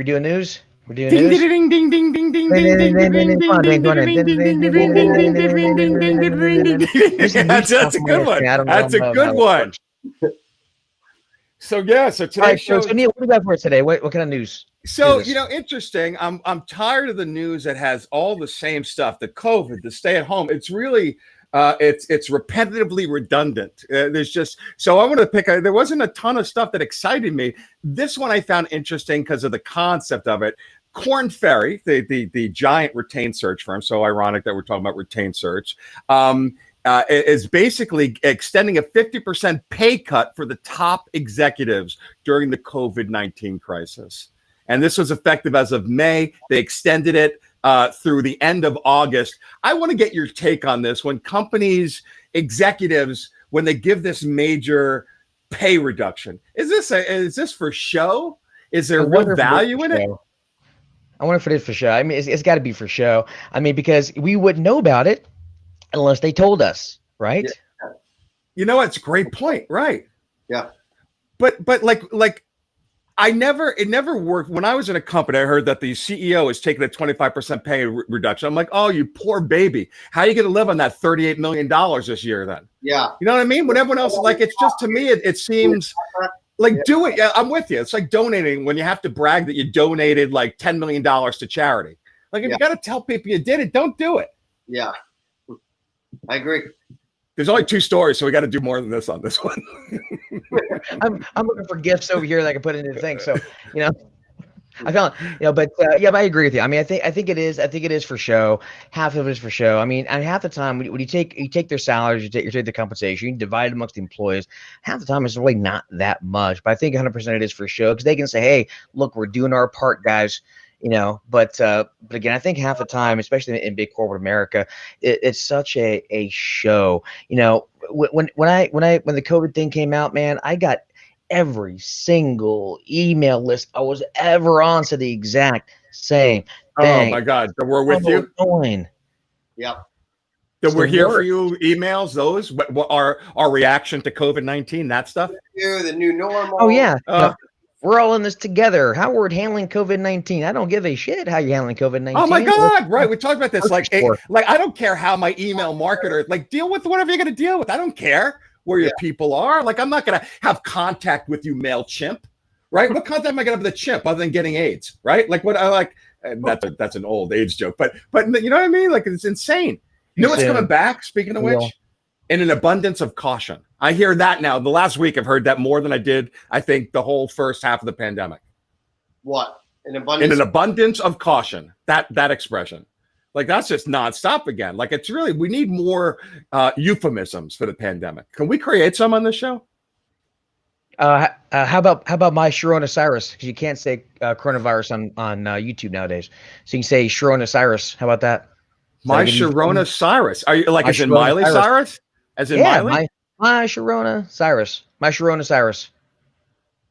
doing news? We're doing news. Ding ding ding ding ding ding ding ding. That's a good one. That's a good one. So today's show. So Neil, what do we got for us today? What kind of news? So interesting. I'm tired of the news that has all the same stuff. The COVID, the stay at home. It's really it's repetitively redundant. There's just so I want to pick. There wasn't a ton of stuff that excited me. This one I found interesting because of the concept of it. Korn Ferry, the giant retained search firm. So ironic that we're talking about retained search. Is basically extending a 50% pay cut for the top executives during the COVID-19 crisis. And this was effective as of May. They extended it through the end of August. I want to get your take on this. When companies, executives, when they give this major pay reduction, is this for show? Is there real value in it? I wonder if it is for show. I mean, it's got to be for show. I mean, because we wouldn't know about it unless they told us, right? Yeah. It's a great point, right? Yeah. But like it never worked. When I was in a company, I heard that the CEO is taking a 25% pay reduction. I'm like, oh, you poor baby. How are you going to live on that $38 million this year then? Yeah. You know what I mean? When everyone else, like, it's just, to me, it seems like, do it. Yeah, I'm with you. It's like donating when you have to brag that you donated like $10 million to charity. Like, if you got to tell people you did it, don't do it. Yeah. I agree. There's only 2 stories, so we got to do more than this on this one. I'm looking for gifts over here that I can put into the thing. So, I found, but yeah, but I agree with you. I mean, I think it is for show. Half of it is for show. I mean, and half the time when you take their salaries, you take the compensation, you divide it amongst the employees. Half the time it's really not that much, but I think 100% it is for show, because they can say, hey, look, we're doing our part, guys. But again, I think half the time, especially in big corporate America, it's such a show. When the COVID thing came out, man, I got every single email list I was ever on to the exact same thing. Oh my God, that we're with you. Yep. That we're here for you. Emails, those. What our reaction to COVID-19, that stuff. The new normal. Oh yeah. We're all in this together. How we're handling COVID-19. I don't give a shit how you're handling COVID-19. Oh my God. Right. We talked about this. Like, I don't care how my email marketer, like, deal with whatever you're going to deal with. I don't care where your people are. Like, I'm not going to have contact with you, MailChimp. Right. What contact am I going to have with the chimp other than getting AIDS? Right. Like, what I like, that's an old age joke, but you know what I mean? Like, it's insane. You know what's coming back? Speaking of which, in an abundance of caution. I hear that now. The last week, I've heard that more than I did, I think, the whole first half of the pandemic. What? In an abundance of caution. That expression. Like, that's just nonstop again. Like, it's really, we need more euphemisms for the pandemic. Can we create some on this show? How about my Coronavirus? Because you can't say coronavirus on YouTube nowadays. So you can say Coronavirus. How about that? My Coronavirus. Are you like as in Miley Cyrus? As in Miley? My Coronavirus. My Coronavirus.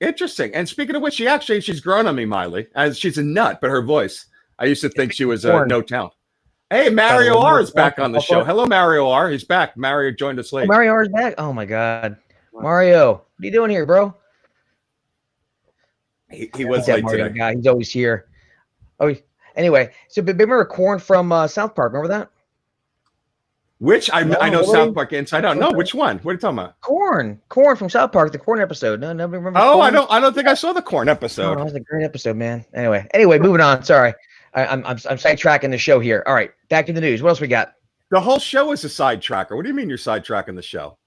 Interesting. And speaking of which, she's grown on me, Miley. As she's a nut, but her voice. I used to think she was no talent. Hey, Mario R is back on the show. Hello, Mario R. He's back. Mario joined us late. Mario R is back. Oh my God, Mario, what are you doing here, bro? He was late today. Guy. He's always here. Oh, anyway. So remember Corn from South Park? Remember that? Which I know South Park inside out. No, which one? What are you talking about? Corn from South Park, the Corn episode. No, nobody remembers. Oh, Corn? I don't think I saw the Corn episode. Oh, that was a great episode, man. Anyway, moving on. Sorry, I'm sidetracking the show here. All right, back to the news. What else we got? The whole show is a sidetracker. What do you mean you're sidetracking the show?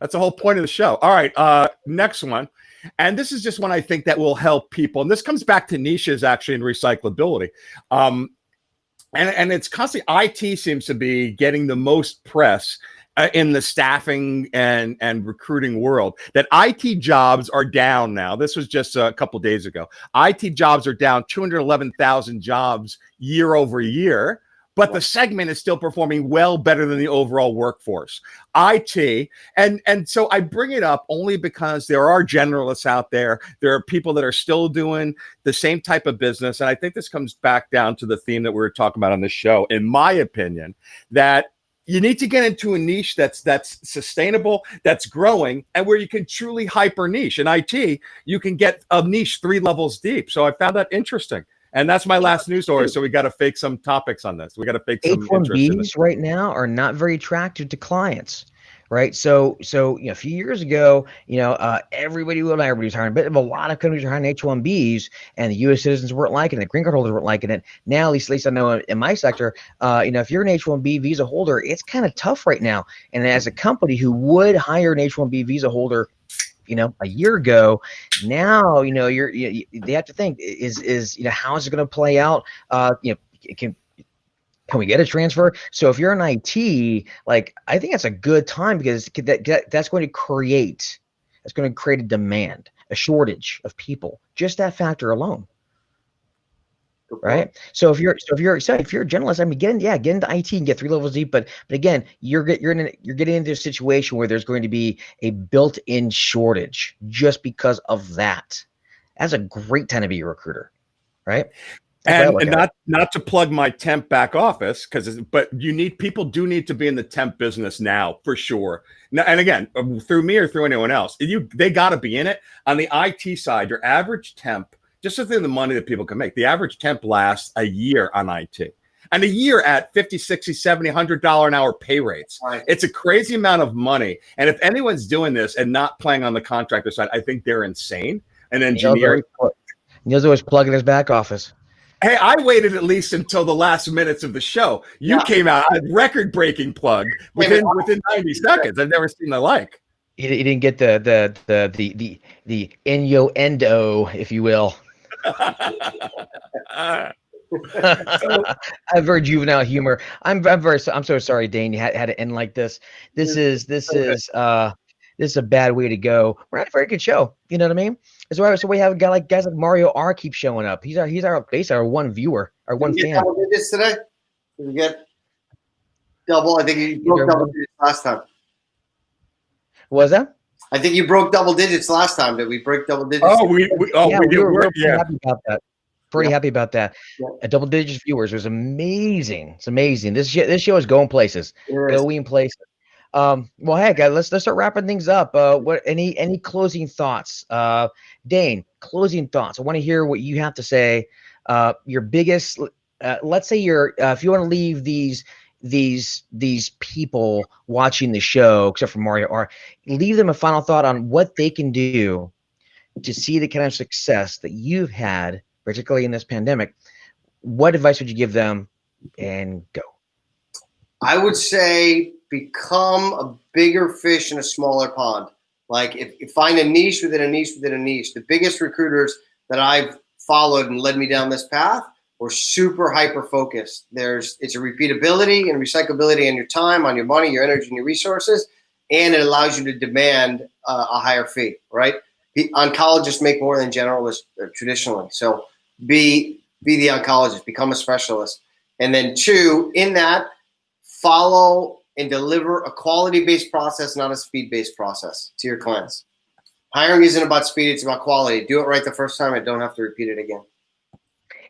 That's the whole point of the show. All right, next one. And this is just one I think that will help people. And this comes back to niches actually in recyclability. And it's constantly, IT seems to be getting the most press in the staffing and recruiting world, that IT jobs are down now. This was just a couple of days ago. IT jobs are down 211,000 jobs year over year, but the segment is still performing well better than the overall workforce. IT, and so I bring it up only because there are generalists out there. There are people that are still doing the same type of business. And I think this comes back down to the theme that we were talking about on this show, in my opinion, that you need to get into a niche that's sustainable, that's growing, and where you can truly hyper niche. In IT, you can get a niche 3 levels deep. So I found that interesting. And that's my last news story. So we got to fake some topics on this. We got to fake some H-1Bs right now are not very attractive to clients, right? So a few years ago, everybody was hiring, but a lot of companies are hiring H-1Bs, and the U.S. citizens weren't liking it. Green card holders weren't liking it. Now, at least I know in my sector, if you're an H-1B visa holder, it's kind of tough right now. And as a company who would hire an H-1B visa holder, a year ago, now, they have to think is how is it going to play out? Can we get a transfer? So if you're in IT, like, I think that's a good time, because that's going to create a demand, a shortage of people, just that factor alone. Right. So if you're a generalist, I mean, get into IT and get 3 levels deep. But again, you're getting into a situation where there's going to be a built-in shortage just because of that. That's a great time to be a recruiter, right? And not to plug my temp back office, but people do need to be in the temp business now for sure. Now, and again, through me or through anyone else, they got to be in it. On the IT side, your average temp, just to think of the money that people can make, the average temp lasts a year on IT. And a year at $50, $60, $70, $100 an hour pay rates. Right. It's a crazy amount of money. And if anyone's doing this and not playing on the contractor side, I think they're insane. And engineering. Neil's always plugging his back office. Hey, I waited at least until the last minutes of the show. You came out a record-breaking plug within 90 seconds. I've never seen the like. You didn't get the innuendo, if you will. I've heard juvenile humor. I'm so sorry, Dane. You had to end like this. This is a bad way to go. We're not a very good show. You know what I mean? So we have guys like Mario R keep showing up. He's our one viewer, our one fan. Double digits today? Did we get double? I think you broke double digits last time. What was that? I think you broke double digits last time. Did we break double digits? Oh, we were happy about that. Pretty happy about that. Yeah. Double digits viewers was amazing. It's amazing. This show is going places. Going places. Well, hey guys, let's start wrapping things up. What any closing thoughts? Dane, closing thoughts. I want to hear what you have to say. Your biggest, let's say if you want to leave these people watching the show, except for Mario R, leave them a final thought on what they can do to see the kind of success that you've had, particularly in this pandemic. What advice would you give them? And go. I would say become a bigger fish in a smaller pond. Like if you find a niche within a niche within a niche. The biggest recruiters that I've followed and led me down this path were super hyper focused. It's a repeatability and recyclability on your time, on your money, your energy, and your resources, and it allows you to demand a higher fee. Right? Oncologists make more than generalists traditionally. So be the oncologist, become a specialist, and then 2, in that, follow and deliver a quality-based process, not a speed-based process to your clients. Hiring isn't about speed, it's about quality. Do it right the first time and don't have to repeat it again.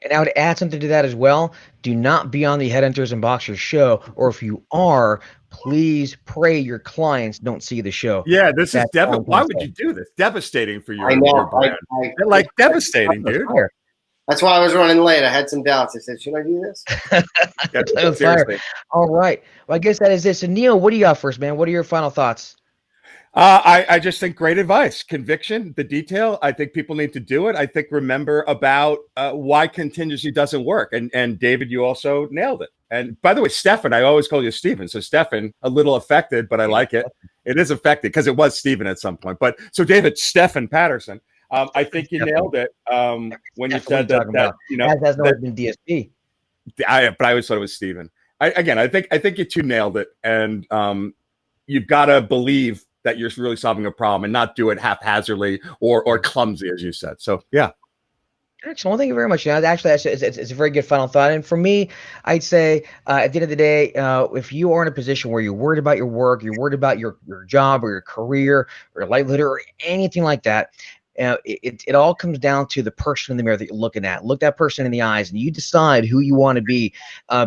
And I would add something to that as well. Do not be on the Headhunters and Boxers show, or if you are, please pray your clients don't see the show. Yeah, this is devastating. Why would you do this? Devastating for your brand. Devastating, dude. That's why I was running late. I had some doubts. I said, should I do this? Seriously. All right. Well, I guess that is it. So, Neil, what do you got first, man? What are your final thoughts? I just think great advice. Conviction, the detail. I think people need to do it. I think remember about why contingency doesn't work. And David, you also nailed it. And by the way, Stefan, I always call you Stephen. So Stefan, a little affected, but I like it. It is affected because it was Stephen at some point. But so David, Stefan Patterson. I think you nailed it when you said that you know has always been DSP. But I always thought it was Stephen. I think you two nailed it, and you've got to believe that you're really solving a problem and not do it haphazardly or clumsy, as you said. So yeah. Excellent. Well, thank you very much. Actually, it's a very good final thought. And for me, I'd say at the end of the day, if you are in a position where you're worried about your work, you're worried about your job or your career or livelihood or anything like that, it all comes down to the person in the mirror that you're looking at. Look that person in the eyes and you decide who you want to be,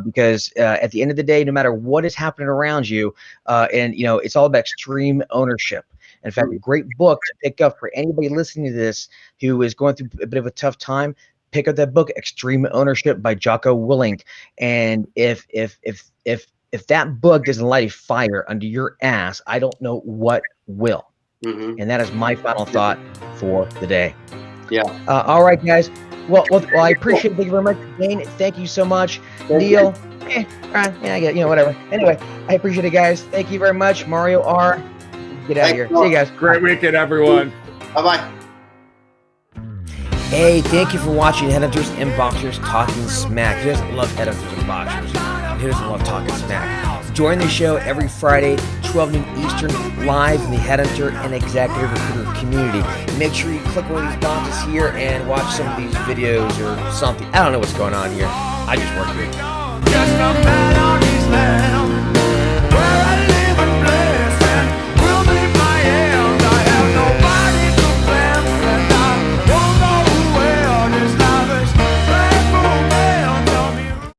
because at the end of the day, no matter what is happening around you, it's all about extreme ownership. In fact, a great book to pick up for anybody listening to this who is going through a bit of a tough time. Pick up that book, Extreme Ownership by Jocko Willink. And if that book doesn't light a fire under your ass, I don't know what will. Mm-hmm. And that is my final thought for the day. Yeah. All right, guys. Well, I appreciate it. Thank you very much, Dane. Thank you so much, Neil. Whatever. Anyway, I appreciate it, guys. Thank you very much, Mario R. Get out of here. See you guys. Great weekend, everyone. Bye-bye. Hey, thank you for watching Headhunters and Boxers Talking Smack. Who doesn't love Headhunters and Boxers? And who doesn't love talking smack? Join the show every Friday, 12 noon Eastern, live in the Headhunter and Executive Recruiter Community. Make sure you click one of these boxes here and watch some of these videos or something. I don't know what's going on here. I just work here.